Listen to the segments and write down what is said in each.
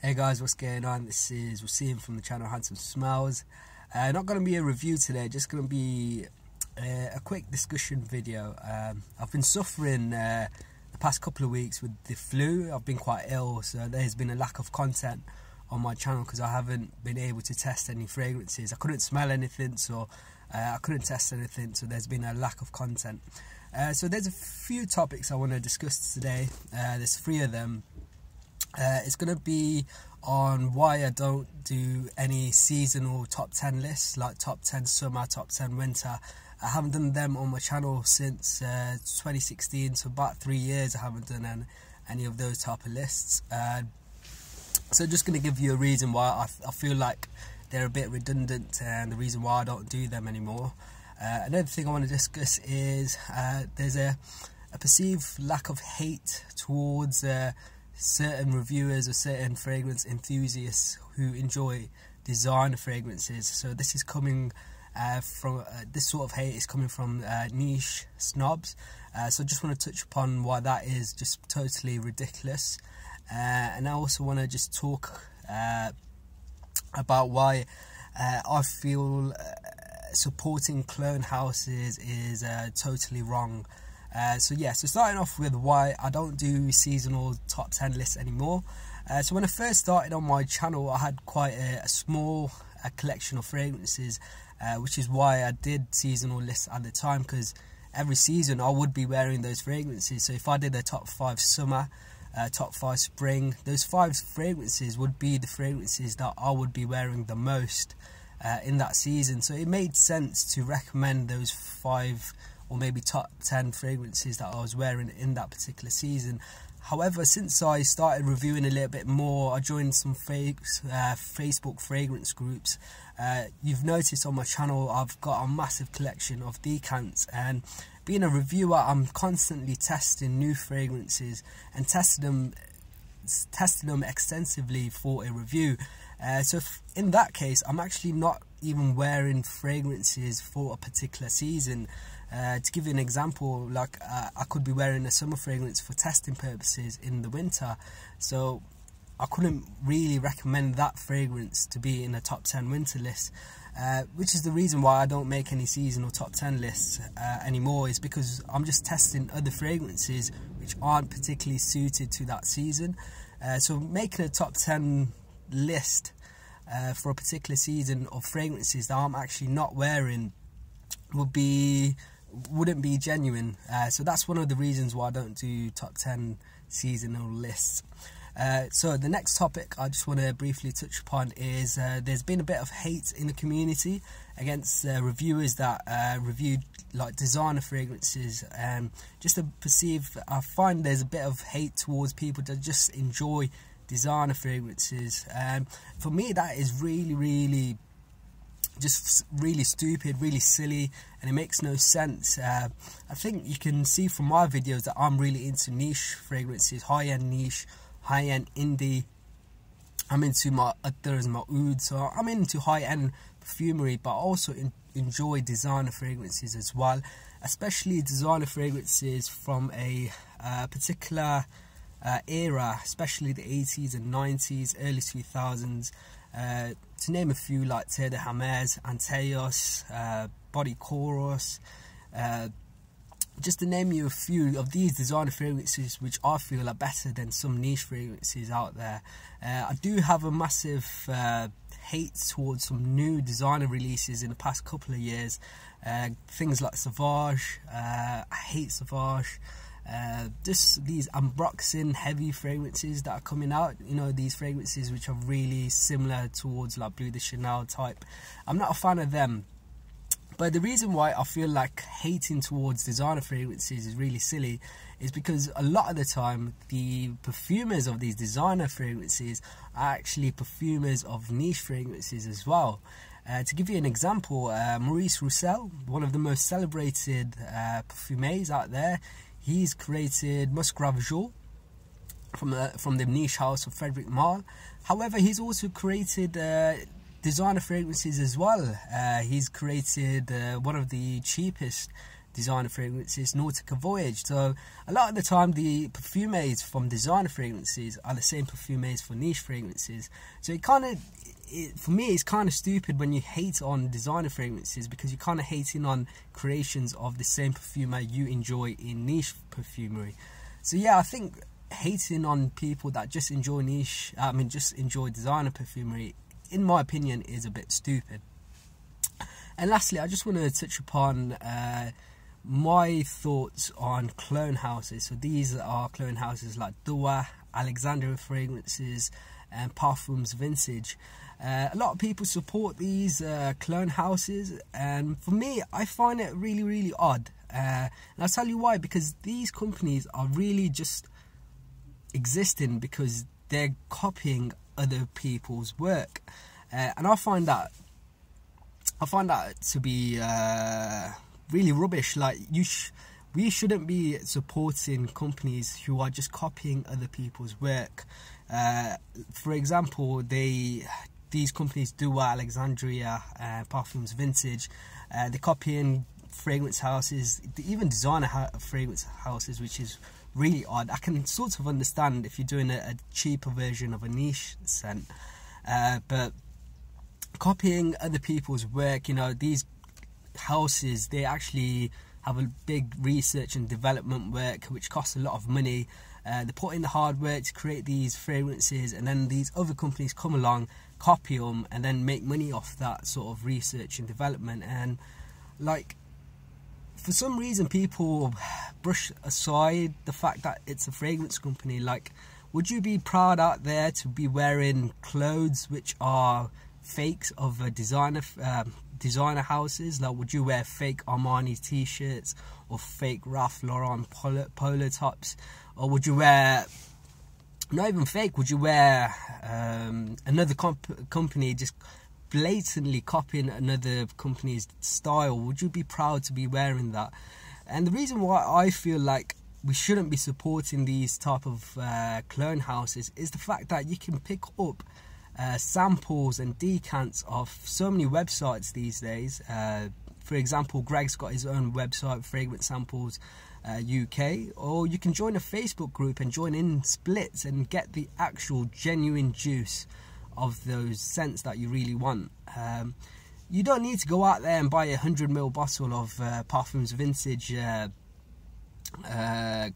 Hey guys, what's going on? This is Waseem from the channel Handsome Smells. Not going to be a review today, just going to be a quick discussion video. I've been suffering the past couple of weeks with the flu. I've been quite ill, so there's been a lack of content on my channel because I haven't been able to test any fragrances. I couldn't smell anything, so I couldn't test anything, so there's been a lack of content. So there's a few topics I want to discuss today. There's 3 of them. It's going to be on why I don't do any seasonal top 10 lists, like top 10 summer, top 10 winter. I haven't done them on my channel since 2016, so about 3 years I haven't done any of those type of lists. So just going to give you a reason why I feel like they're a bit redundant and the reason why I don't do them anymore. Another thing I want to discuss is there's a perceived lack of hate towards certain reviewers or certain fragrance enthusiasts who enjoy designer fragrances. So this is coming from this sort of hate is coming from niche snobs. So I just want to touch upon why that is just totally ridiculous, and I also want to just talk about why I feel supporting clone houses is totally wrong. So starting off with why I don't do seasonal top 10 lists anymore. So when I first started on my channel, I had quite a small collection of fragrances, which is why I did seasonal lists at the time, because every season I would be wearing those fragrances. So if I did a top 5 summer, top 5 spring, those 5 fragrances would be the fragrances that I would be wearing the most in that season. So it made sense to recommend those 5 or maybe top 10 fragrances that I was wearing in that particular season. However, since I started reviewing a little bit more, I joined some Facebook fragrance groups. You've noticed on my channel I've got a massive collection of decants, and being a reviewer I'm constantly testing new fragrances and testing them extensively for a review. So in that case I'm actually not even wearing fragrances for a particular season. To give you an example, like I could be wearing a summer fragrance for testing purposes in the winter, so I couldn't really recommend that fragrance to be in a top 10 winter list, which is the reason why I don't make any seasonal top 10 lists anymore, is because I'm just testing other fragrances which aren't particularly suited to that season. So making a top 10 list for a particular season of fragrances that I'm actually not wearing wouldn't be genuine. So that's one of the reasons why I don't do top 10 seasonal lists. So the next topic I just want to briefly touch upon is there's been a bit of hate in the community against reviewers that review like designer fragrances. I find there's a bit of hate towards people that just enjoy designer fragrances. For me that is really stupid, really silly, and it makes no sense. I think you can see from my videos that I'm really into niche fragrances, high-end niche, high-end indie. I'm into my athars, my oud, so I'm into high-end perfumery, but I also enjoy designer fragrances as well, especially designer fragrances from a particular era, especially the 80s and 90s, early 2000s. To name a few, like Terre de Hermes, Antaeus, Body Chorus, just to name you a few of these designer fragrances which I feel are better than some niche fragrances out there. I do have a massive hate towards some new designer releases in the past couple of years. Things like Sauvage, I hate Sauvage. Just these unboxing heavy fragrances that are coming out, you know, these fragrances which are really similar towards like Bleu de Chanel type. I'm not a fan of them. But the reason why I feel like hating towards designer fragrances is really silly is because a lot of the time the perfumers of these designer fragrances are actually perfumers of niche fragrances as well. To give you an example, Maurice Roussel, one of the most celebrated perfumers out there, he's created Musc Ravageur from the niche house of Frederic Malle. However, he's also created designer fragrances as well. He's created one of the cheapest designer fragrances, Nautica Voyage. So a lot of the time the perfumes from designer fragrances are the same perfumes for niche fragrances. So for me, it's kind of stupid when you hate on designer fragrances, because you're kind of hating on creations of the same perfumer you enjoy in niche perfumery. So yeah, I think hating on people that just enjoy just enjoy designer perfumery, in my opinion, is a bit stupid. And lastly, I just want to touch upon my thoughts on clone houses. So these are clone houses like Dua, Alexandria Fragrances, and Parfums Vintage. A lot of people support these clone houses, and for me, I find it really, really odd. And I'll tell you why. Because these companies are really just existing because they're copying other people's work, and I find that to be really rubbish. Like, we shouldn't be supporting companies who are just copying other people's work. For example, these companies, Dua, Alexandria, Parfums Vintage, they're copying fragrance houses, even designer fragrance houses, which is really odd. I can sort of understand if you're doing a cheaper version of a niche scent, but copying other people's work, these houses, they actually have a big research and development work which costs a lot of money. They put in the hard work to create these fragrances, and then these other companies come along, copy them, and then make money off that sort of research and development. And like, for some reason, people brush aside the fact that it's a fragrance company. Like, would you be proud out there to be wearing clothes which are fakes of a designer houses? Like, would you wear fake Armani t-shirts or fake Ralph Lauren polo tops? Or would you wear, not even fake, would you wear another company just blatantly copying another company's style? Would you be proud to be wearing that? And the reason why I feel like we shouldn't be supporting these type of clone houses is the fact that you can pick up samples and decants of so many websites these days. For example, Greg's got his own website, Fragrance Samples UK, or you can join a Facebook group and join in splits and get the actual genuine juice of those scents that you really want. You don't need to go out there and buy a 100ml bottle of Parfums Vintage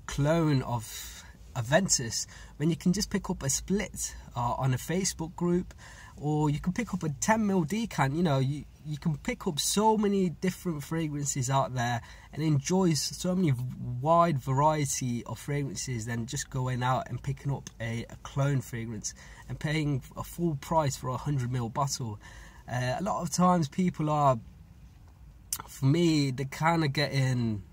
clone of Aventus, when you can just pick up a split on a Facebook group, or you can pick up a 10ml decant. You can pick up so many different fragrances out there and enjoy so many wide variety of fragrances than just going out and picking up a clone fragrance and paying a full price for a 100ml bottle. A lot of times people are, for me, they're kind of getting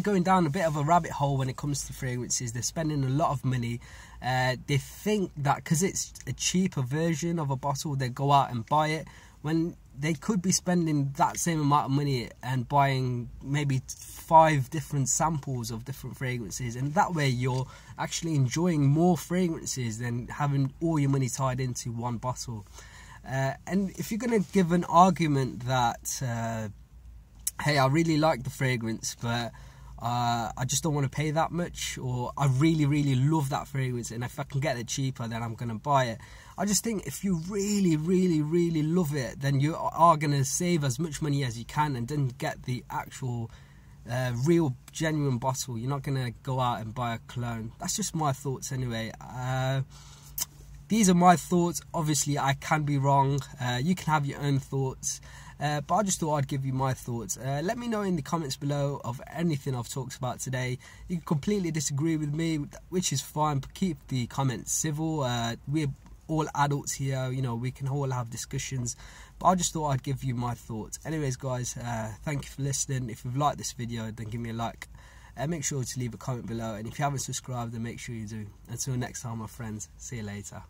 going down a bit of a rabbit hole when it comes to fragrances. They're spending a lot of money. They think that because it's a cheaper version of a bottle, they go out and buy it, when they could be spending that same amount of money and buying maybe 5 different samples of different fragrances, and that way you're actually enjoying more fragrances than having all your money tied into one bottle. And if you're going to give an argument that hey, I really like the fragrance, but I just don't want to pay that much, or I really, really love that fragrance, and if I can get it cheaper, then I'm going to buy it. I just think if you really, really, really love it, then you are going to save as much money as you can and then get the actual real, genuine bottle. You're not going to go out and buy a clone. That's just my thoughts anyway. These are my thoughts. Obviously, I can be wrong. You can have your own thoughts. But I just thought I'd give you my thoughts. Let me know in the comments below of anything I've talked about today. You can completely disagree with me, which is fine, but keep the comments civil. We're all adults here, we can all have discussions. But I just thought I'd give you my thoughts. Anyways, guys, thank you for listening. If you've liked this video, then give me a like. Make sure to leave a comment below. And if you haven't subscribed, then make sure you do. Until next time, my friends. See you later.